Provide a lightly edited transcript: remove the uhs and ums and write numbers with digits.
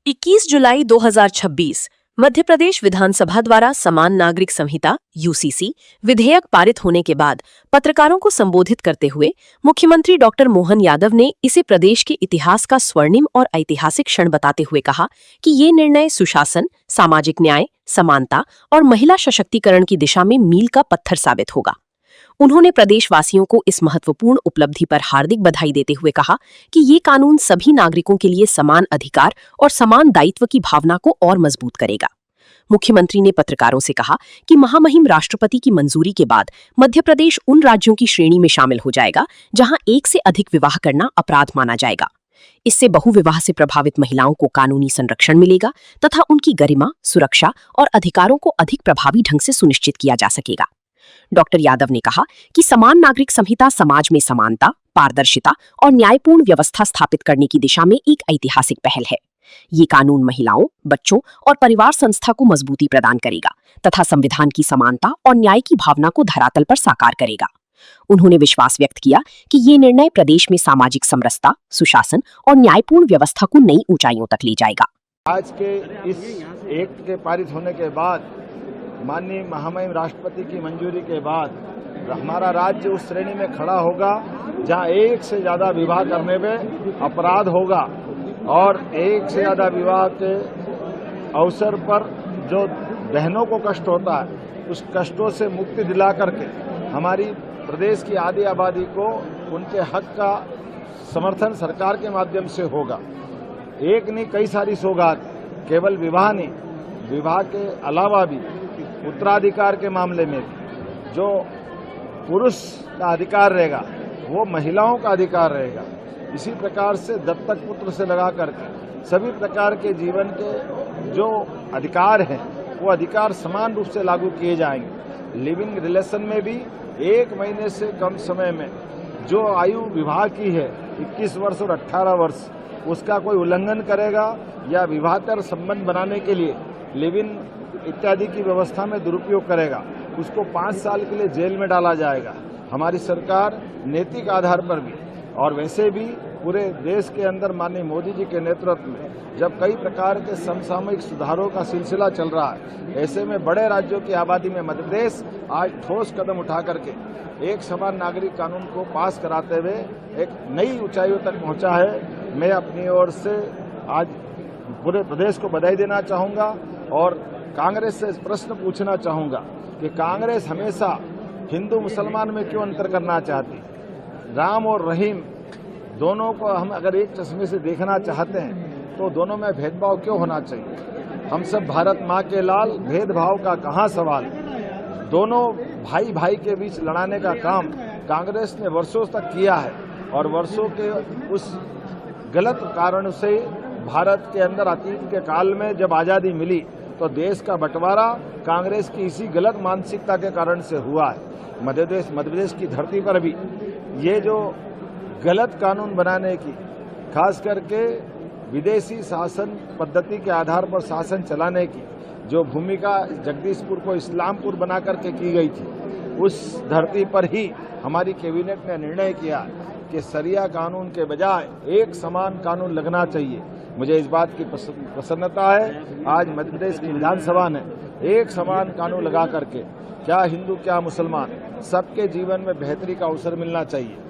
21 जुलाई 2026 मध्य प्रदेश विधानसभा द्वारा समान नागरिक संहिता यूसीसी विधेयक पारित होने के बाद पत्रकारों को संबोधित करते हुए मुख्यमंत्री डॉक्टर मोहन यादव ने इसे प्रदेश के इतिहास का स्वर्णिम और ऐतिहासिक क्षण बताते हुए कहा कि ये निर्णय सुशासन, सामाजिक न्याय, समानता और महिला सशक्तिकरण की दिशा में मील का पत्थर साबित होगा। उन्होंने प्रदेशवासियों को इस महत्वपूर्ण उपलब्धि पर हार्दिक बधाई देते हुए कहा कि ये कानून सभी नागरिकों के लिए समान अधिकार और समान दायित्व की भावना को और मजबूत करेगा। मुख्यमंत्री ने पत्रकारों से कहा कि महामहिम राष्ट्रपति की मंजूरी के बाद मध्य प्रदेश उन राज्यों की श्रेणी में शामिल हो जाएगा जहां एक से अधिक विवाह करना अपराध माना जाएगा। इससे बहुविवाह से प्रभावित महिलाओं को कानूनी संरक्षण मिलेगा तथा उनकी गरिमा, सुरक्षा और अधिकारों को अधिक प्रभावी ढंग से सुनिश्चित किया जा सकेगा। डॉक्टर यादव ने कहा कि समान नागरिक संहिता समाज में समानता, पारदर्शिता और न्यायपूर्ण व्यवस्था स्थापित करने की दिशा में एक ऐतिहासिक पहल है। ये कानून महिलाओं, बच्चों और परिवार संस्था को मजबूती प्रदान करेगा तथा संविधान की समानता और न्याय की भावना को धरातल पर साकार करेगा। उन्होंने विश्वास व्यक्त किया कि ये निर्णय प्रदेश में सामाजिक समरसता, सुशासन और न्यायपूर्ण व्यवस्था को नई ऊंचाइयों तक ले जाएगा। आज के इस एक्ट के पारित होने के बाद, माननीय महामहिम राष्ट्रपति की मंजूरी के बाद हमारा राज्य उस श्रेणी में खड़ा होगा जहां एक से ज्यादा विवाह करने में अपराध होगा और एक से ज्यादा विवाह के अवसर पर जो बहनों को कष्ट होता है उस कष्टों से मुक्ति दिला करके हमारी प्रदेश की आधी आबादी को उनके हक का समर्थन सरकार के माध्यम से होगा। एक नहीं, कई सारी सौगात, केवल विवाह नहीं, विवाह के अलावा भी उत्तराधिकार के मामले में जो पुरुष का अधिकार रहेगा वो महिलाओं का अधिकार रहेगा। इसी प्रकार से दत्तक पुत्र से लगा करके सभी प्रकार के जीवन के जो अधिकार हैं वो अधिकार समान रूप से लागू किए जाएंगे। लिविंग रिलेशन में भी 1 महीने से कम समय में जो आयु विवाह की है 21 वर्ष और 18 वर्ष, उसका कोई उल्लंघन करेगा या विवाहतर संबंध बनाने के लिए लिव इन इत्यादि की व्यवस्था में दुरुपयोग करेगा, उसको 5 साल के लिए जेल में डाला जाएगा। हमारी सरकार नैतिक आधार पर भी और वैसे भी पूरे देश के अंदर माननीय मोदी जी के नेतृत्व में जब कई प्रकार के समसामयिक सुधारों का सिलसिला चल रहा है, ऐसे में बड़े राज्यों की आबादी में मध्य प्रदेश आज ठोस कदम उठा करके एक समान नागरिक कानून को पास कराते हुए एक नई ऊंचाइयों तक पहुंचा है। मैं अपनी ओर से आज पूरे प्रदेश को बधाई देना चाहूँगा और कांग्रेस से प्रश्न पूछना चाहूँगा कि कांग्रेस हमेशा हिंदू मुसलमान में क्यों अंतर करना चाहती? राम और रहीम दोनों को हम अगर एक चश्मे से देखना चाहते हैं तो दोनों में भेदभाव क्यों होना चाहिए? हम सब भारत माँ के लाल, भेदभाव का कहाँ सवाल? दोनों भाई भाई के बीच लड़ाने का काम कांग्रेस ने वर्षों तक किया है और वर्षों के उस गलत कारण से भारत के अंदर अतीत के काल में जब आज़ादी मिली तो देश का बंटवारा कांग्रेस की इसी गलत मानसिकता के कारण से हुआ है। मध्य प्रदेश की धरती पर भी ये जो गलत कानून बनाने की, खास करके विदेशी शासन पद्धति के आधार पर शासन चलाने की जो भूमिका जगदीशपुर को इस्लामपुर बना करके की गई थी, उस धरती पर ही हमारी कैबिनेट ने निर्णय किया कि शरिया कानून के बजाय एक समान कानून लगना चाहिए। मुझे इस बात की प्रसन्नता है आज मध्य प्रदेश की विधानसभा ने एक समान कानून लगा करके क्या हिंदू क्या मुसलमान सबके जीवन में बेहतरी का अवसर मिलना चाहिए।